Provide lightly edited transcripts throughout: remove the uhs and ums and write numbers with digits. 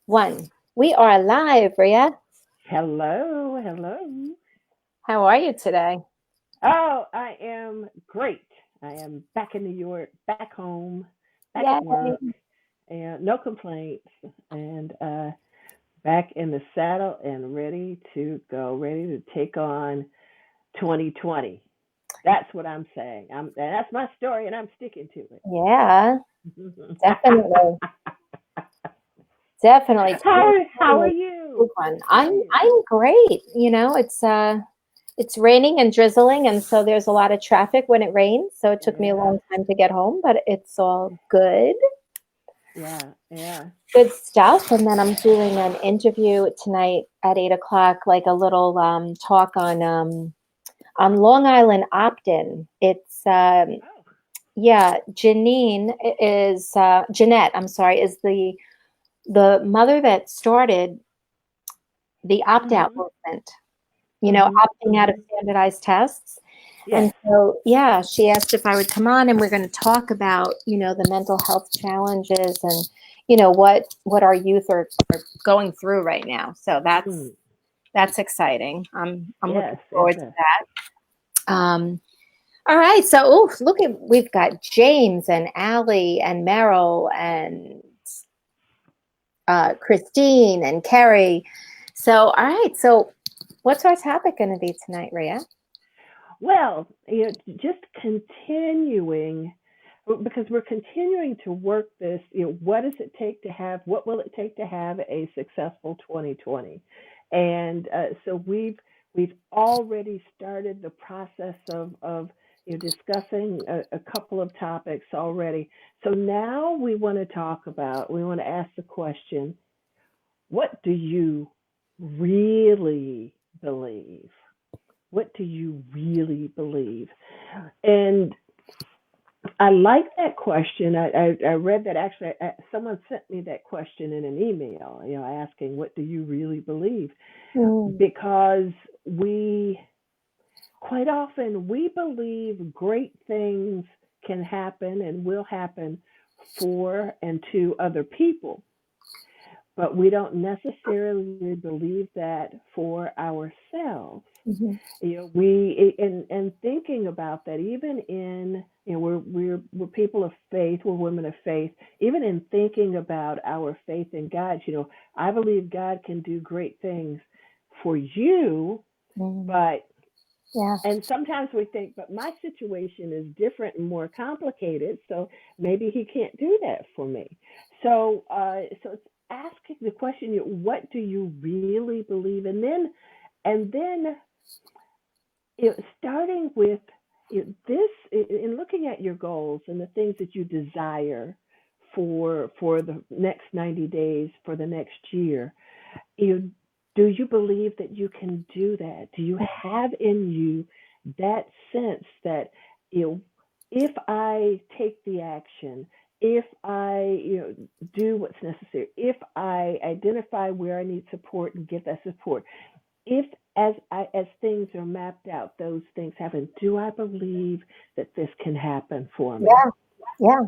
One. We are live, Rhea. Hello, hello. How are you today? Oh, I am great. I am back in New York, back home, back at work, Yay. and no complaints, and back in the saddle and ready to go, ready to take on 2020. That's what I'm saying. And that's my story, and I'm sticking to it. Yeah, definitely. Definitely. how are 2020 is a big you? one. How are I'm you? I'm great. It's raining and drizzling, and so there's a lot of traffic when it rains. So it took me a Yeah, long time to get home, but it's all good. yeah, yeah. Good stuff. And then I'm doing an interview tonight at 8 o'clock, like a little talk on Long Island opt-in. Oh. Yeah, Jeanette, I'm sorry, is the mother that started the opt-out Mhm. movement, Mhm. opting out of Mhm. standardized tests. And Yes. so, yeah, she asked if I would come on and we're going to talk about, the mental health challenges and, what our youth are going through right now. So Mm. that's exciting. I'm looking Yes, yes, forward to yes. that. All right, so we've got James and Allie and Meryl and Christine and Kerry. So, all right, so what's our topic going to be tonight, Rhea? Well, just continuing because we're continuing to work this. What does it take to have? What will it take to have a successful 2020? And so we've already started the process of discussing a couple of topics already. So now we want to talk about. We want to ask the question: what do you really believe? What do you really believe? And I like that question. I read that actually. Someone sent me that question in an email, asking, what do you really believe? Mm, Because we, quite often, we believe great things can happen and will happen for and to other people, but we don't necessarily believe that for ourselves. mhm. We and thinking about that, even in we're people of faith, we're women of faith. Even in thinking about our faith in God, I believe God can do great things for you, Mm, but yeah, and sometimes we think, but my situation is different and more complicated, so maybe He can't do that for me. So it's asking the question, what do you really believe, and then starting with this in looking at your goals and the things that you desire for the next 90 days, for the next year, you do you believe that you can do that? Do you have in you that sense that you know if I take the action, if I do what's necessary, if I identify where I need support and get that support, if as things are mapped out, those things happen, do I believe that this can happen for me? yeah, yeah.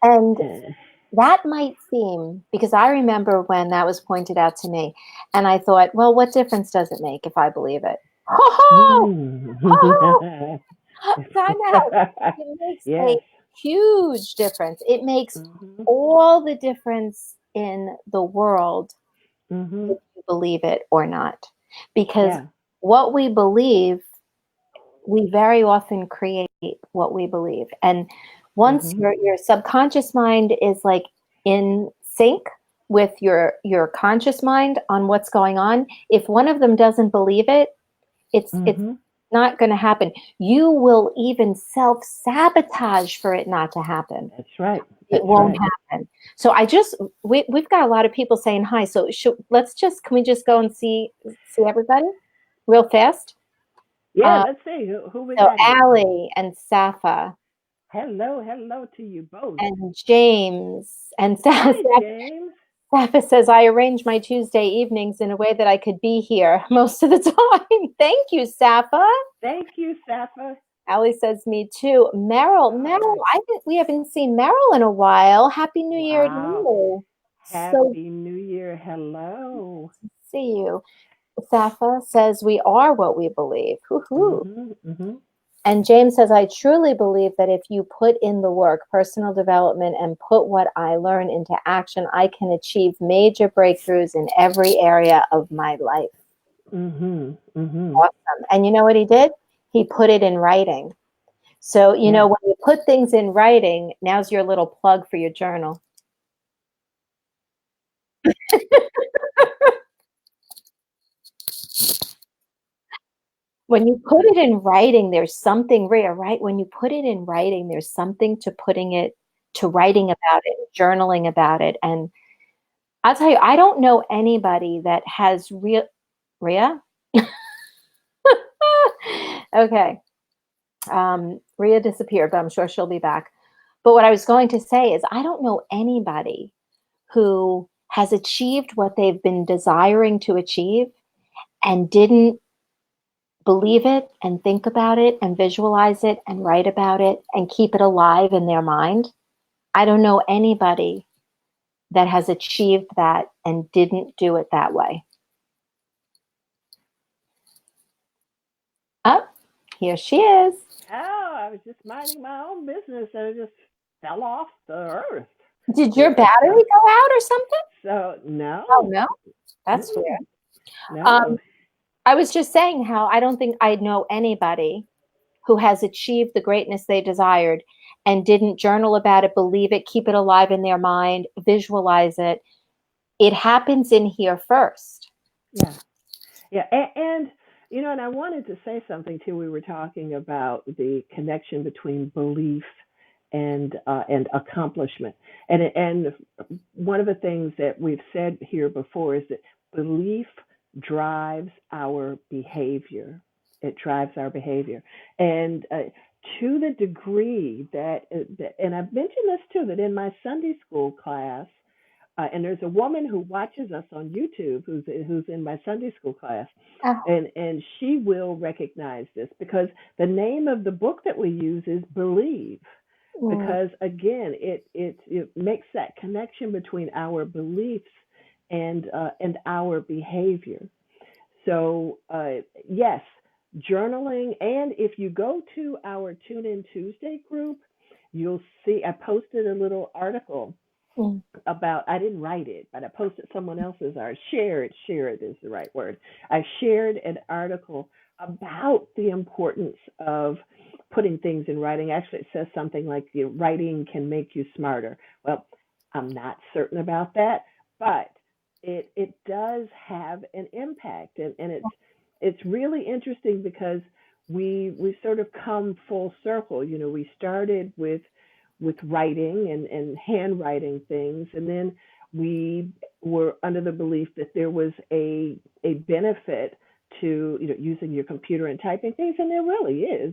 And Eh. that might seem, because I remember when that was pointed out to me, and I thought, well, what difference does it make if I believe it? Ho ho! Mm. Ho ho! Time out. It makes a Yes. huge difference. It makes Mhm. all the difference in the world Mhm. if you believe it or not. Because Yeah. what we believe, we very often create what we believe. And once Mhm. your subconscious mind is like in sync with your conscious mind on what's going on, if one of them doesn't believe it, it's Mhm. not going to happen. You will even self-sabotage for it not to happen. That's right. It That's won't right. happen. So we've got a lot of people saying hi. So can we just go and see everybody real fast? Yeah. Uh, Let's see who we so got here. Allie and Safa Hello. Hello to you both. and James and Hi, James. Safa says I arrange my Tuesday evenings in a way that I could be here most of the time. Thank you, Safa. Thank you, Safa. Allie says me too. All right. We haven't seen Meryl in a while. Happy New Year to Wow. you. So Happy New Year. Hello. see you. Safa says we are what we believe. Hoo-hoo. Mhm. Mhm. And James says, I truly believe that if you put in the work, personal development, and put what I learn into action, I can achieve major breakthroughs in every area of my life. Mhm. Mhm. Awesome. And you know what he did? He put it in writing. So, Yeah. when you put things in writing, now's your little plug for your journal. When you put it in writing, there's something rare, right? When you put it in writing, there's something to putting it, to writing about it, journaling about it. And I'll tell you, I don't know anybody that has real, Rhea? Okay. Rhea disappeared, but I'm sure she'll be back. But what I was going to say is, I don't know anybody who has achieved what they've been desiring to achieve and didn't believe it and think about it and visualize it and write about it and keep it alive in their mind. I don't know anybody that has achieved that and didn't do it that way. Oh, here she is. Oh, I was just minding my own business and it just fell off the earth Did your here. battery go out or something? So Oh, no. no. That's weird. Mm-mm. No. Um, I was just saying how I don't think I know anybody who has achieved the greatness they desired and didn't journal about it, believe it, keep it alive in their mind, visualize it. It happens in here first. Yeah. Yeah, and and I wanted to say something too. We were talking about the connection between belief and accomplishment, and one of the things that we've said here before is that belief drives our behavior. It drives our behavior, and to the degree and I've mentioned this too, that in my Sunday school class. And there's a woman who watches us on YouTube who's in my Sunday school class, Oh, and she will recognize this because the name of the book that we use is Believe, mm, because again it makes that connection between our beliefs and our behavior. So yes, journaling, and if you go to our Tune In Tuesday group, you'll see I posted a little article mm, about, I didn't write it, but I posted someone else's, or share it is the right word. I shared an article about the importance of putting things in writing. Actually, it says something like writing can make you smarter. Well, I'm not certain about that, but it does have an impact, and it's really interesting because we sort of come full circle. We started with writing and handwriting things, and then we were under the belief that there was a benefit to using your computer and typing things, and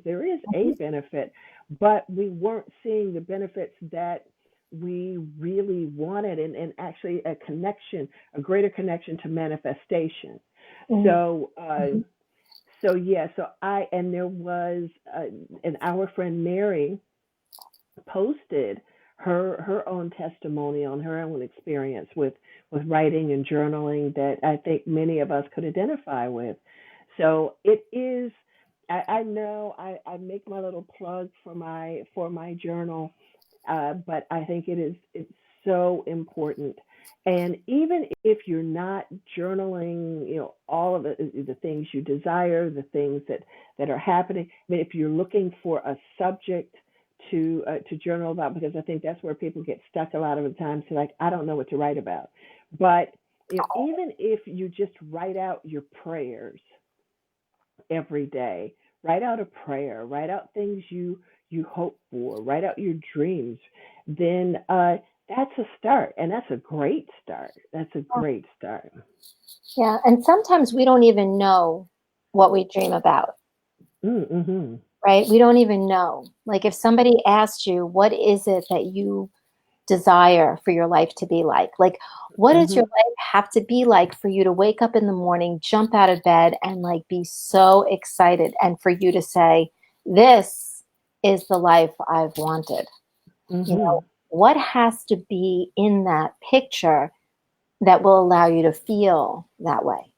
there is a mhm, benefit, but we weren't seeing the benefits that we really wanted, and actually a greater connection to manifestation. mm, So mhm, I and there was and our friend Mary posted her own testimony on her own experience with writing and journaling that I think many of us could identify with. So it is. I know I make my little plug for my journal, but I think it's so important. And even if you're not journaling, all of the things you desire, the things that are happening. I mean, if you're looking for a subject to journal about, because I think that's where people get stuck a lot of the times. So like, I don't know what to write about. But even if you just write out your prayers every day, write out a prayer, write out things you hope for, write out your dreams, then that's a start, and that's a great start. That's a great start. yeah. And sometimes we don't even know what we dream about, Mm-hmm. right? We don't even know. Like if somebody asked you, what is it that you desire for your life to be like? Like, what does your Mm-hmm. life have to be like for you to wake up in the morning, jump out of bed, and like be so excited, and for you to say, this is the life I've wanted? You Mm-hmm. know, what has to be in that picture that will allow you to feel that way.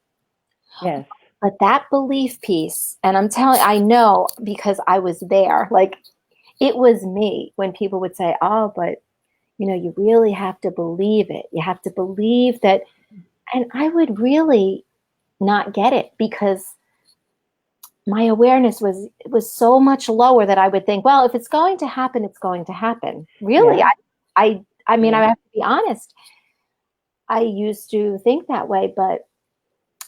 Yes. But that belief piece, and I know because I was there, like it was me when people would say, oh, but you really have to believe it. You have to believe that. And I would really not get it because my awareness was so much lower that I would think, well, if it's going to happen, it's going to happen. Really, Yeah. I mean, I Yeah. have to be honest. I used to think that way, but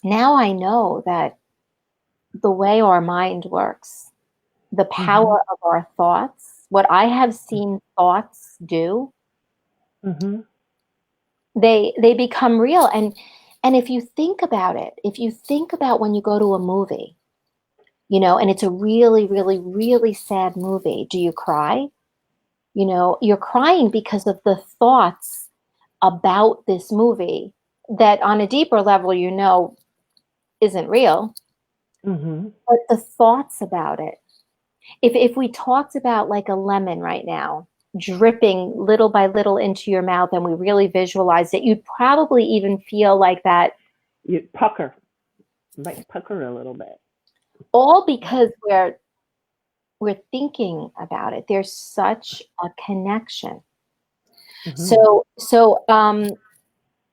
now I know that the way our mind works, the Mhm. power of our thoughts, what I have seen thoughts do, Mhm. they become real. And if you think about it, if you think about when you go to a movie, and it's a really, really, really sad movie, do you cry? You're crying because of the thoughts about this movie that on a deeper level, isn't real, Mhm. but the thoughts about it. If we talked about like a lemon right now, dripping little by little into your mouth, and we really visualized it, you'd probably even feel like that, You pucker, like pucker a little bit. all because we're thinking about it. There's such a connection. Mhm. So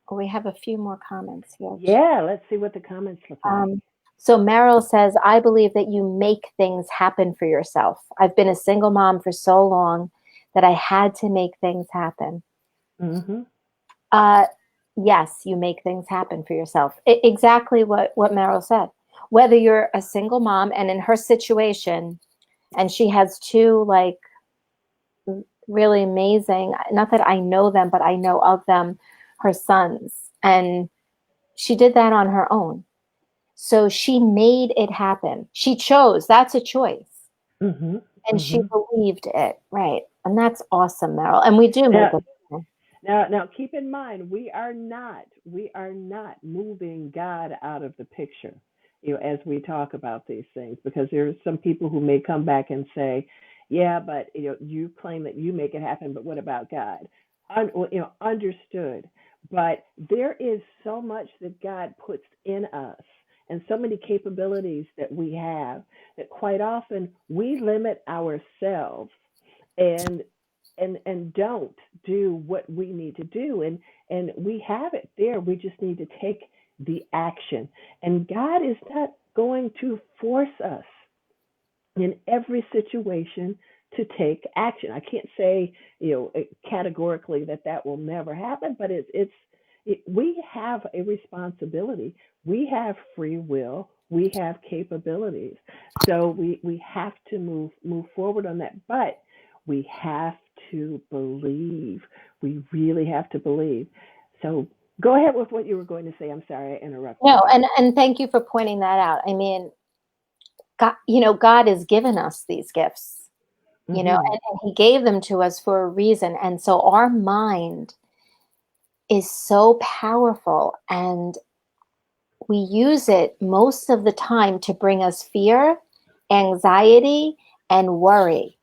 we have a few more comments here. Yeah. Let's see what the comments look like. Um, so Meryl says, I believe that you make things happen for yourself. I've been a single mom for so long that I had to make things happen. Mhm. Uh, yes, you make things happen for yourself. Exactly what Meryl said. Whether you're a single mom and in her situation, and she has two like really amazing, not that I know them, but I know of them, her sons. And she did that on her own. So she made it happen. She chose. That's a choice. Mhm. And she Mhm. believed it. Right. And that's awesome, Meryl. And we do make Now, it happen. now, keep in mind, we are not moving God out of the picture, as we talk about these things, because there are some people who may come back and say, yeah, but you claim that you make it happen, but what about God? Understood. But there is so much that God puts in us, and so many capabilities that we have, that quite often we limit ourselves and and don't do what we need to do, and we have it there. We just need to take the action, and God is not going to force us in every situation to take action. I can't say, categorically that that will never happen, but we have a responsibility. We have free will. We have capabilities. So we have to move forward on that. But we have to believe. We really have to believe. So go ahead with what you were going to say. I'm sorry I interrupted No, you. and thank you for pointing that out. I mean, God has given us these gifts, Hmm. and He gave them to us for a reason. And so our mind is so powerful, and we use it most of the time to bring us fear, anxiety, and worry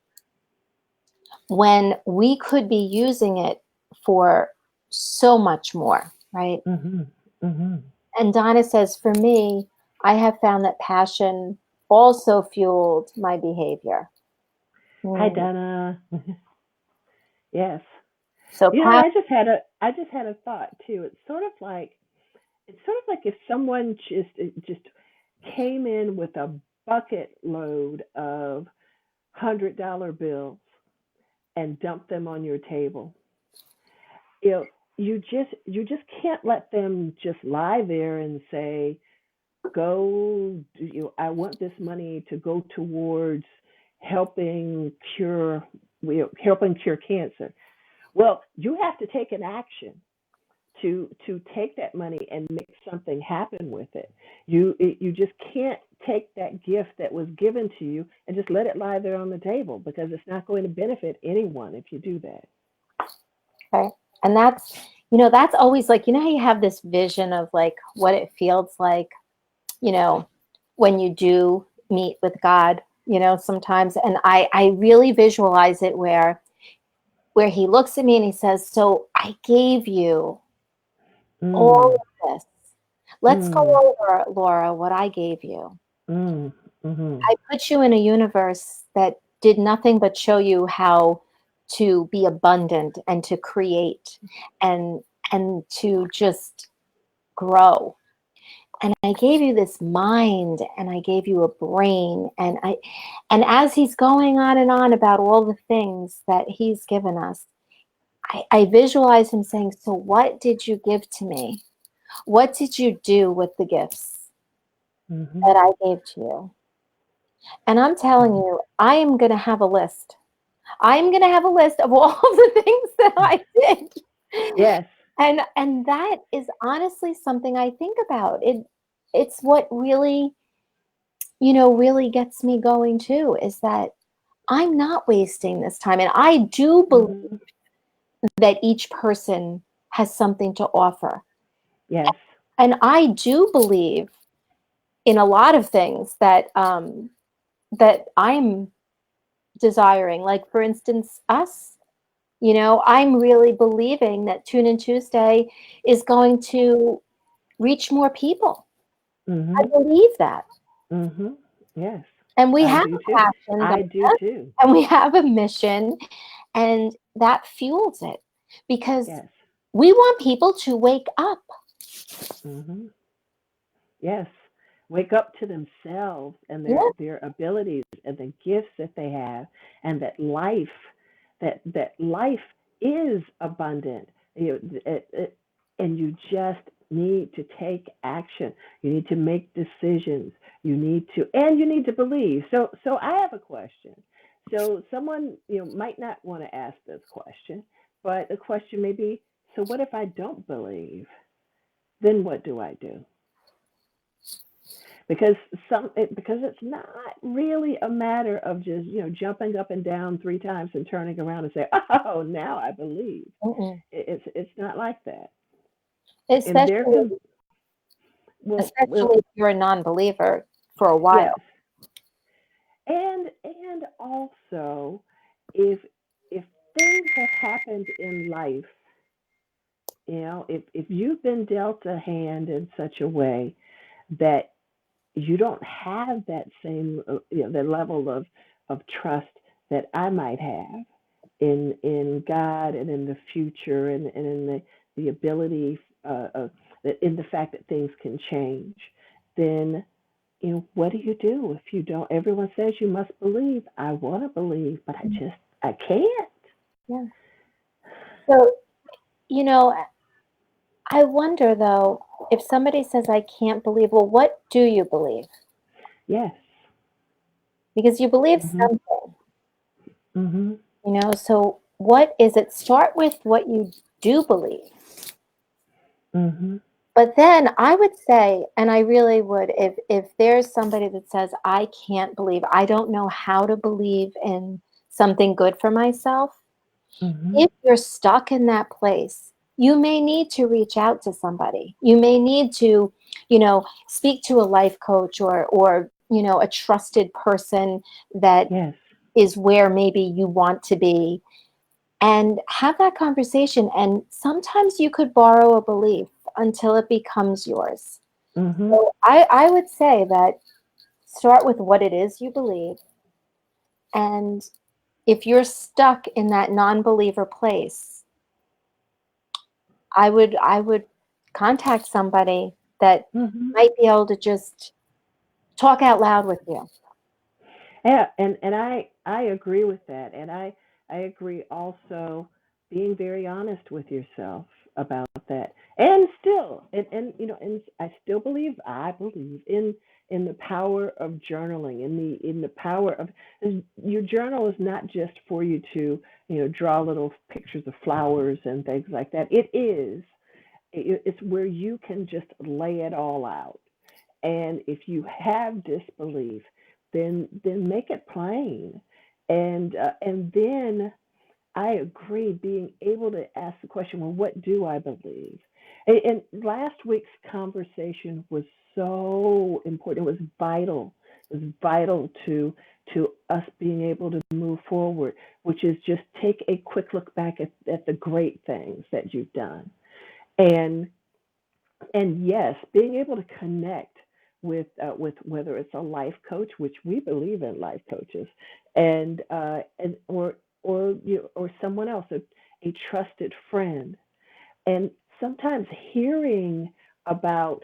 when we could be using it for so much more, right? Hmm. Hmm. And Donna says, for me, I have found that passion also fueled my behavior. Hi, Mm. Donna. Yes. So passion, I just had a thought too. It's sort of like if someone just came in with a bucket load of $100 bills and dumped them on your table. You know, you just can't let them just lie there and say, go, I want this money to go towards helping cure helping cure cancer. Well, you have to take an action to take that money and make something happen with it. You just can't take that gift that was given to you and just let it lie there on the table, because it's not going to benefit anyone if you do that. okay? And that's always like, how you have this vision of like what it feels like, you know, when you do meet with God, sometimes. And I really visualize it where he looks at me and he says, so I gave you All Mm. of this. Let's go Mm. over, Laura, what I gave you. Mm. Mhm. I put you in a universe that did nothing but show you how to be abundant and to create and to just grow. And I gave you this mind and I gave you a brain and as he's going on and on about all the things that he's given us, I visualize him saying, so what did you give to me? What did you do with the gifts Mhm. that I gave to you? And I'm telling Mhm. you, I am going to have a list. I'm going to have a list of all of the things that I did. Yes. And that is honestly something I think about. It's what really, really gets me going too, is that I'm not wasting this time. And I do believe Mhm. that each person has something to offer. Yes. And I do believe in a lot of things that I'm desiring. Like for instance, us. I'm really believing that Tune In Tuesday is going to reach more people. I Mhm. believe that. Mhm. Yes. And we I have do a too. passion, I don't do we? too. And we have a mission, and that fuels it because Yes. we want people to wake up. Mhm. Yes. Wake up to themselves and Yeah. their abilities and the gifts that they have, and that life is abundant. And you just need to take action. You need to make decisions. You need to believe. So I have a question. So someone might not want to ask this question, but the question may be, so what if I don't believe? Then what do I do? Because it's not really a matter of just jumping up and down 3 times and turning around and say, oh, now I believe. Mm-mm. It's not like that. And there Especially, can well, especially if you're a non-believer for a yes. while. And also, if if things have happened in life, if you've been dealt a hand in such a way that you don't have that same the level of trust that I might have in God and in the future, and in the ability in the fact that things can change, then what do you do if you don't? Everyone says you must believe. I want to believe, but I can't. Yeah. So, you know, I wonder though, if somebody says, I can't believe, well, what do you believe? Yes. Because you believe Mhm. something, Mhm. so what is it? Start with what you do believe. Mhm. But then I would say, and I really would, if there's somebody that says, I can't believe, I don't know how to believe in something good for myself, Mhm. if you're stuck in that place, you may need to reach out to somebody. You may need to, speak to a life coach or a trusted person that Yes. is where maybe you want to be and have that conversation. And sometimes you could borrow a belief until it becomes yours. Mhm. So I would say that start with what it is you believe. And if you're stuck in that non-believer place, I would contact somebody that Mhm. might be able to just talk out loud with you. Yeah, and I agree with that, and I agree also being very honest with yourself about that, and still, and I believe in the power of journaling, in the power of your journal is not just for you to draw little pictures of flowers and things like that. It's where you can just lay it all out, and if you have disbelief, then make it plain. And then I agree, being able to ask the question, well, what do I believe? And last week's conversation was so important. It was vital. It was vital to us being able to move forward, which is just take a quick look back at the great things that you've done. And And yes, being able to connect with whether it's a life coach, which we believe in life coaches, and or or someone else, a trusted friend, and sometimes hearing about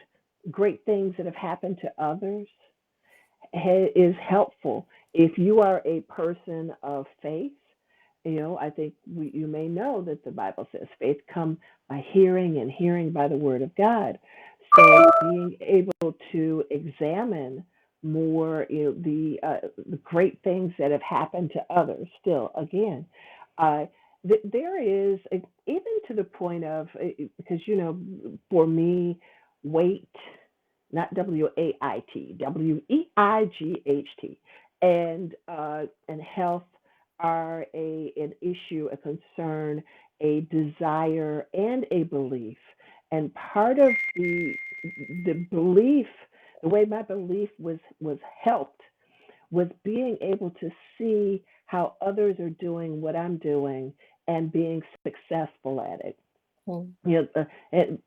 great things that have happened to others is helpful. If you are a person of faith, I think you may know that the Bible says faith come by hearing and hearing by the word of God. So being able to examine more, the great things that have happened to others. Still, again, uh, there is even to the point of because for me, weight, not WAIT, WEIGHT, and health are an issue, a concern, a desire, and a belief. And part of the belief, the way my belief was helped, was being able to see how others are doing what I'm doing and being successful at it. Mm.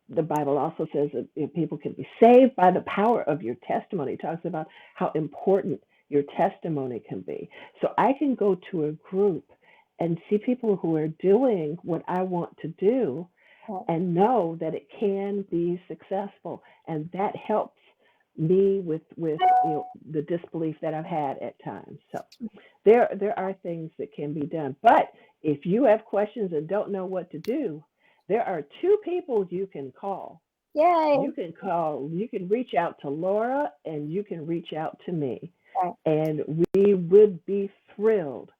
The Bible also says that people can be saved by the power of your testimony. It talks about how important your testimony can be. So I can go to a group and see people who are doing what I want to do Yeah. and know that it can be successful. And that helps me with the disbelief that I've had at times. So there are things that can be done. But if you have questions and don't know what to do, there are two people you can call. Yay. You can reach out to Laura and you can reach out to me. Right. And we would be thrilled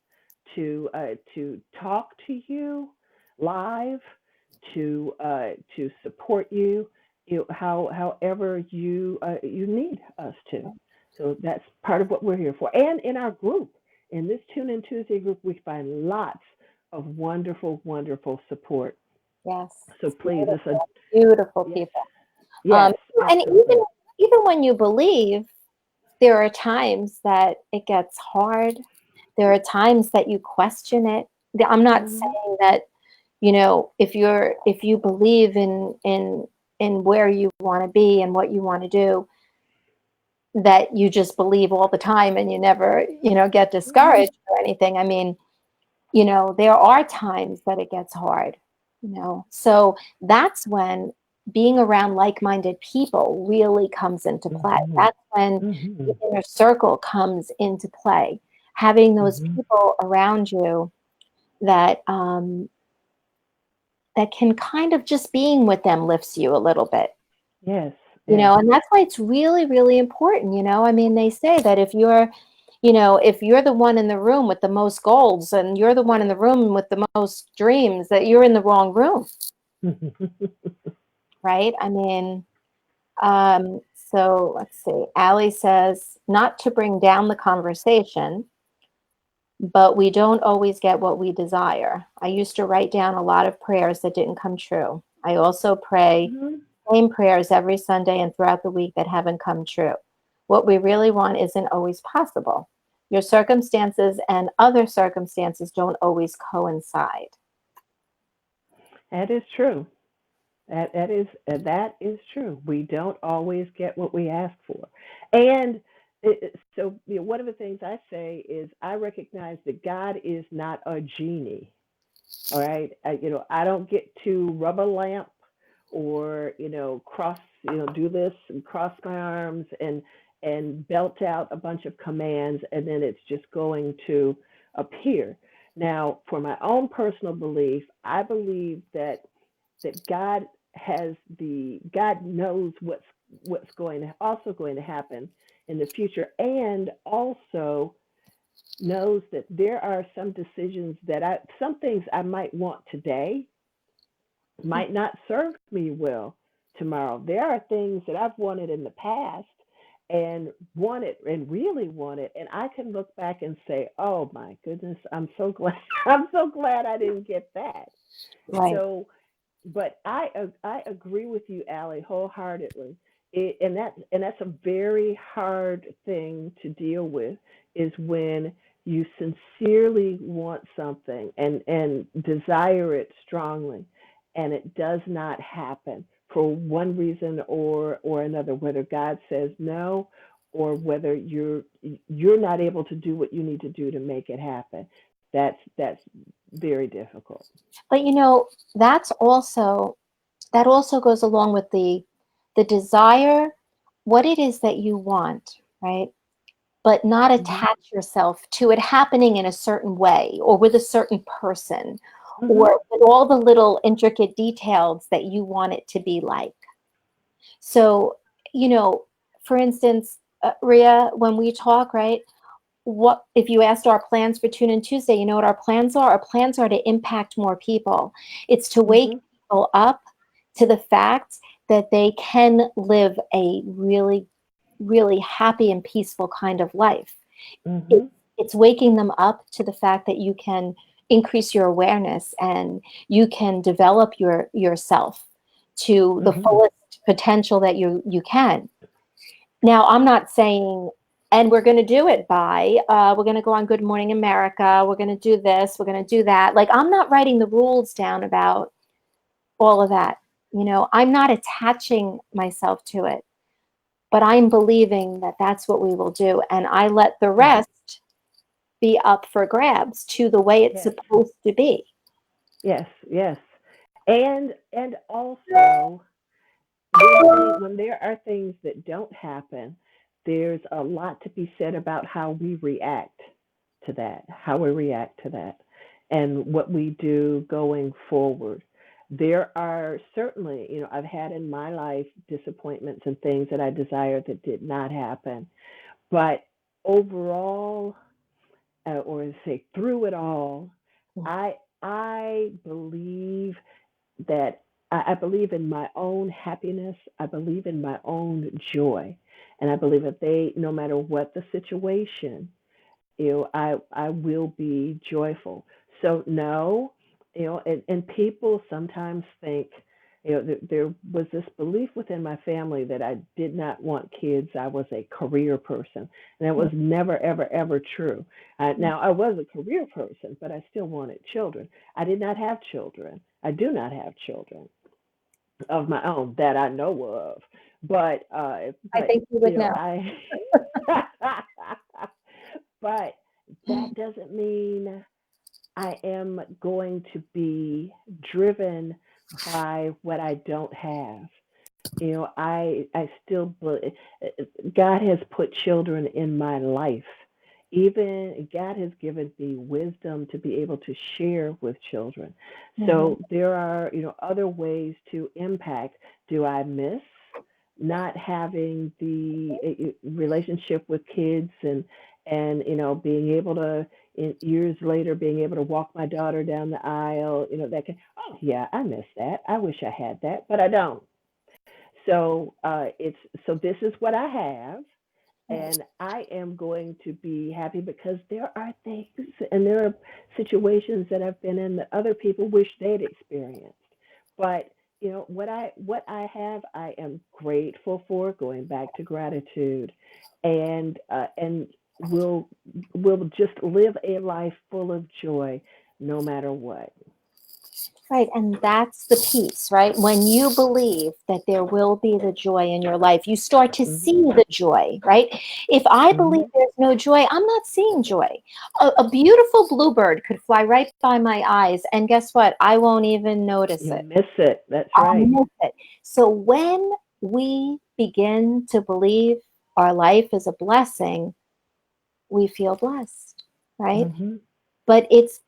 to talk to you live, to support you, however you need us to. So that's part of what we're here for. And in our group, in this Tune In Tuesday group, we find lots of wonderful, wonderful support. Yes. So It's please, it's a beautiful. Beautiful yes, people. Um, yes, and even absolutely. even when you believe, there are times that it gets hard. There are times that you question it. I'm not Hmm. saying that, if you believe in where you want to be and what you want to do, that you just believe all the time and you never, get Hmm. discouraged or anything. I mean, there are times that it gets hard, So that's when being around like-minded people really comes into play. Hmm. That's when the Hmm. inner circle comes into play. Having those Hmm. people around you that that can kind of, just being with them lifts you a little bit. Yes, yes. And that's why it's really, really important. I mean, they say that if you're the one in the room with the most goals and you're the one in the room with the most dreams, that you're in the wrong room, right? I mean, so let's see. Allie says, not to bring down the conversation, but we don't always get what we desire. I used to write down a lot of prayers that didn't come true. I also pray Hmm. same prayers every Sunday and throughout the week that haven't come true. What we really want isn't always possible. Your circumstances and other circumstances don't always coincide. That is true. That is true. We don't always get what we ask for, and so one of the things I say is I recognize that God is not a genie. All right, I don't get to rub a lamp or cross do this and cross my arms and belt out a bunch of commands and then it's just going to appear. Now, for my own personal belief, I believe that God knows what's going to happen in the future, and also knows that there are some decisions some things I might want today might not serve me well tomorrow. There are things that I've wanted in the past and wanted and really wanted, and I can look back and say, "Oh my goodness, I'm so glad I'm so glad I didn't get that." Right. So, but I agree with you, Allie, wholeheartedly. And that's a very hard thing to deal with is when you sincerely want something and desire it strongly, and it does not happen for one reason or another, whether God says no or whether you're not able to do what you need to do to make it happen. That's very difficult. But that's also that also goes along with the desire, what it is that you want, right? But not Mhm. attach yourself to it happening in a certain way or with a certain person Mhm. or with all the little intricate details that you want it to be like. So, you know, for instance, Rhea, when we talk, right? What if you asked our plans for Tune In Tuesday? You know what our plans are? Our plans are to impact more people. It's to wake Mhm. people up to the fact that they can live a really, really happy and peaceful kind of life. It, Mhm. it's waking them up to the fact that you can increase your awareness and you can develop yourself to the Mhm. fullest potential that you can. Now, I'm not saying, and we're going to do it by, we're going to go on Good Morning America, we're going to do this, we're going to do that. Like, I'm not writing the rules down about all of that. I'm not attaching myself to it, but I'm believing that that's what we will do. And I let the Yes. rest be up for grabs to the way it's Yes. supposed to be. Yes. Yes. And also when there are things that don't happen, there's a lot to be said about how we react to that, and what we do going forward. There are certainly, I've had in my life disappointments and things that I desired that did not happen, but overall, or say through it all, I I believe that I believe in my own happiness. I believe in my own joy. And I believe that no matter what the situation, I will be joyful. So no, and people sometimes think, there was this belief within my family that I did not want kids. I was a career person, and that was never, ever, ever true. Now I was a career person, but I still wanted children. I did not have children. I do not have children of my own that I know of. But I think you would know. I but that doesn't mean I am going to be driven by what I don't have. I still God has put children in my life. Even God has given me wisdom to be able to share with children. Mhm. So there are, other ways to impact. Do I miss not having the relationship with kids and being able to years later being able to walk my daughter down the aisle, that can, oh yeah, I miss that. I wish I had that, but I don't. So this is what I have, Right. and I am going to be happy because there are things and there are situations that I've been in that other people wish they'd experienced. But what I have, I am grateful for. Going back to gratitude, and will will just live a life full of joy, no matter what. Right. And that's the piece, right? When you believe that there will be the joy in your life, you start to see Mhm. the joy, right? If I believe Mhm. there's no joy, I'm not seeing joy. A beautiful bluebird could fly right by my eyes. And guess what? I won't even notice You it. miss it. That's I'll right. miss it. So when we begin to believe our life is a blessing, we feel blessed, right? Mhm. But it's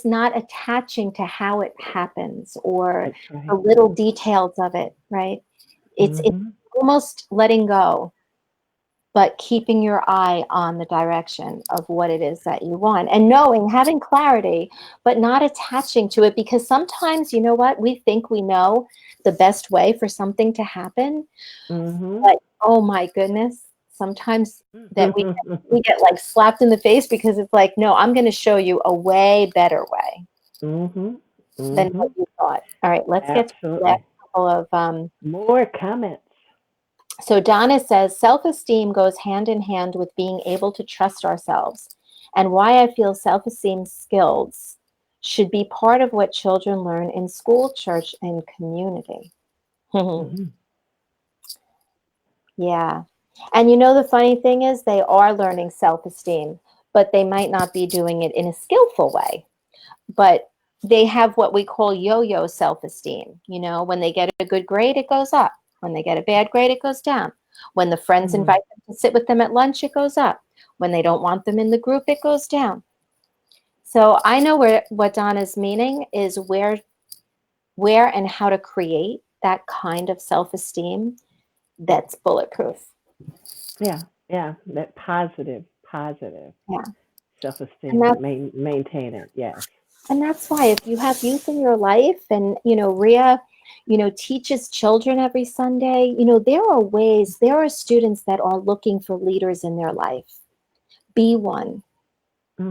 not attaching to how it happens or That's the right. little details of it, right? It's Mhm. almost letting go, but keeping your eye on the direction of what it is that you want and knowing, having clarity, but not attaching to it, because sometimes, you know what, we think we know the best way for something to happen, Mhm. but oh my goodness, sometimes that we Mhm. get like slapped in the face because it's like, no, I'm going to show you a way better way Mhm. than what Mhm. you thought. All right, let's get to the last Absolutely. couple of. More comments. So Donna says self-esteem goes hand in hand with being able to trust ourselves, and why I feel self-esteem skills should be part of what children learn in school, church, and community. Hmm. Yeah. And you know, the funny thing is, they are learning self esteem, but they might not be doing it in a skillful way. But they have what we call yo yo self esteem. You know, when they get a good grade, it goes up. When they get a bad grade, it goes down. When the friends Hmm. invite them to sit with them at lunch, it goes up. When they don't want them in the group, it goes down. So I know what Donna's meaning is, where and how to create that kind of self esteem that's bulletproof. Yeah, yeah, that positive Yeah. And self-esteem. that's Maintain it. Yes. And that's why, if you have youth in your life, and, Rhea, teaches children every Sunday, there are students that are looking for leaders in their life. Be one.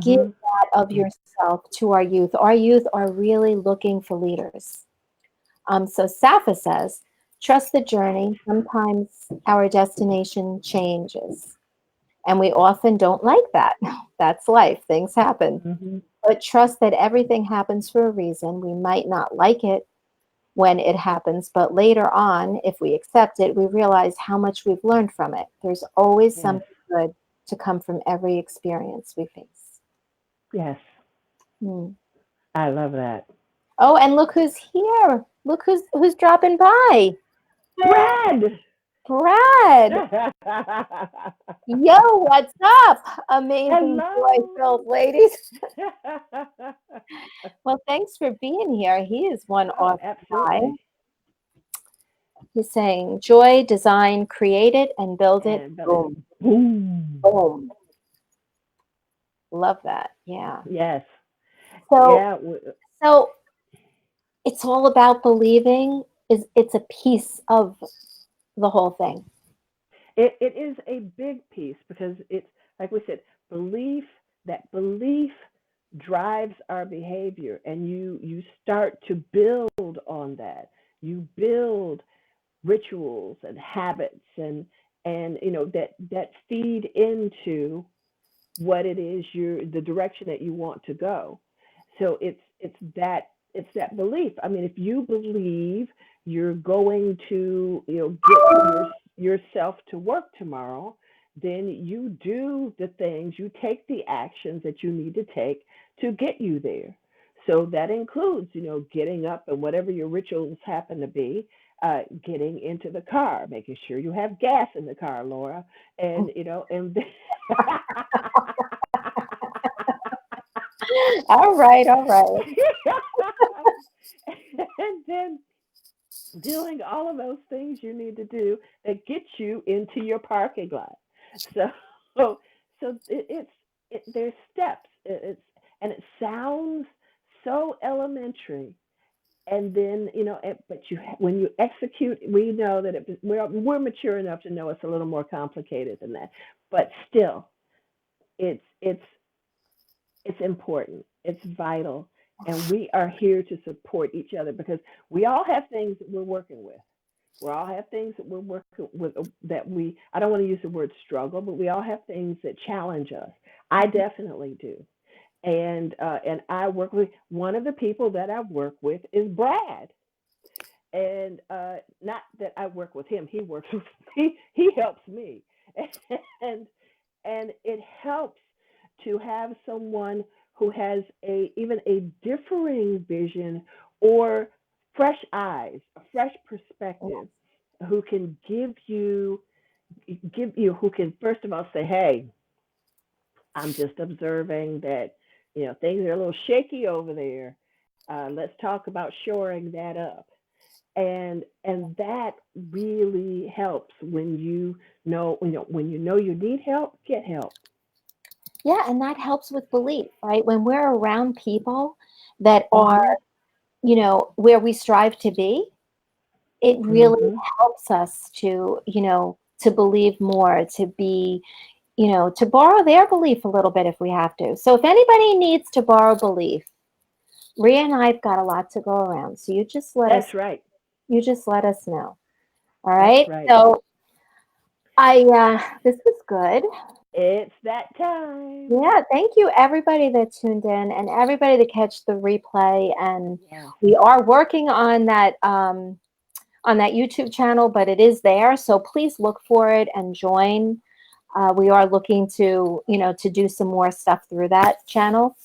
Give Hmm. that of yourself to our youth. Our youth are really looking for leaders. So Safa says, trust the journey. Sometimes our destination changes. And we often don't like that. That's life. Things happen. Hmm. But trust that everything happens for a reason. We might not like it when it happens, but later on, if we accept it, we realize how much we've learned from it. There's always Yes. something good to come from every experience we face. Yes. Hmm. I love that. Oh, and look who's here. Look who's dropping by. Brad. Brad. Yo, what's up? Amazing Hello. joy-filled ladies. Well, thanks for being here. He is one Oh, awesome guy. absolutely. He's saying joy, design, create it and build it. And Billy, Boom, boom. boom. Love that. Yeah. Yes. So, Yeah. so it's all about believing. It's a piece of the whole thing. It is a big piece because it's like we said, belief. That belief drives our behavior, and you start to build on that. You build rituals and habits, and that feed into what it is you're the direction that you want to go. So it's that belief. I mean, if you believe you're going to get yourself to work tomorrow, then you do the things, you take the actions that you need to take to get you there. So that includes getting up and whatever your rituals happen to be, getting into the car, making sure you have gas in the car, Laura, and All right, all right. and then doing all of those things you need to do that get you into your parking lot. So, there's steps. And it sounds so elementary, and then but when you execute, we know that we're mature enough to know it's a little more complicated than that. But still, it's it's it's important. It's vital. And we are here to support each other because we all have things that we're working with. We all have things that we're working with I don't want to use the word struggle, but we all have things that challenge us. I definitely do. And I work with one of the people that I work with is Brad. And not that I work with him, he works with me, he helps me. And and it helps to have someone who has a even a differing vision or fresh eyes, a fresh perspective, who can give you who can first of all say, "Hey, I'm just observing that things are a little shaky over there. Let's talk about shoring that up." And that really helps when you need help, get help. Yeah, and that helps with belief, right? When we're around people that are, Mhm. where we strive to be, it really Mhm. helps us to, to believe more, to be, to borrow their belief a little bit if we have to. So if anybody needs to borrow belief, Rhea and I've got a lot to go around. So That's right. you just let us know. All That's right. right. So this was good. It's that time. Yeah, thank you everybody that tuned in and everybody that catch the replay. And Yes. we are working on that YouTube channel, but it is there. So please look for it and join. We are looking to, to do some more stuff through that channel,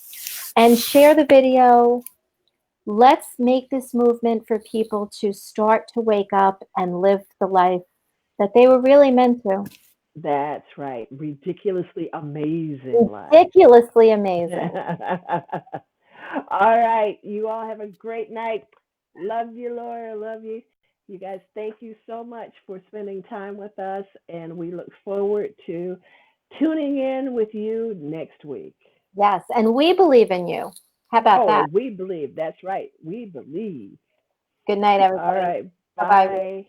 and share the video. Let's make this movement for people to start to wake up and live the life that they were really meant to. That's right. Ridiculously amazing life. Ridiculously amazing. All right. You all have a great night. Love you, Laura. Love you. You guys, thank you so much for spending time with us. And we look forward to tuning in with you next week. Yes, and we believe in you. How about Oh, that? we believe. That's right. We believe. Good night, All everybody. right. Bye bye. Bye.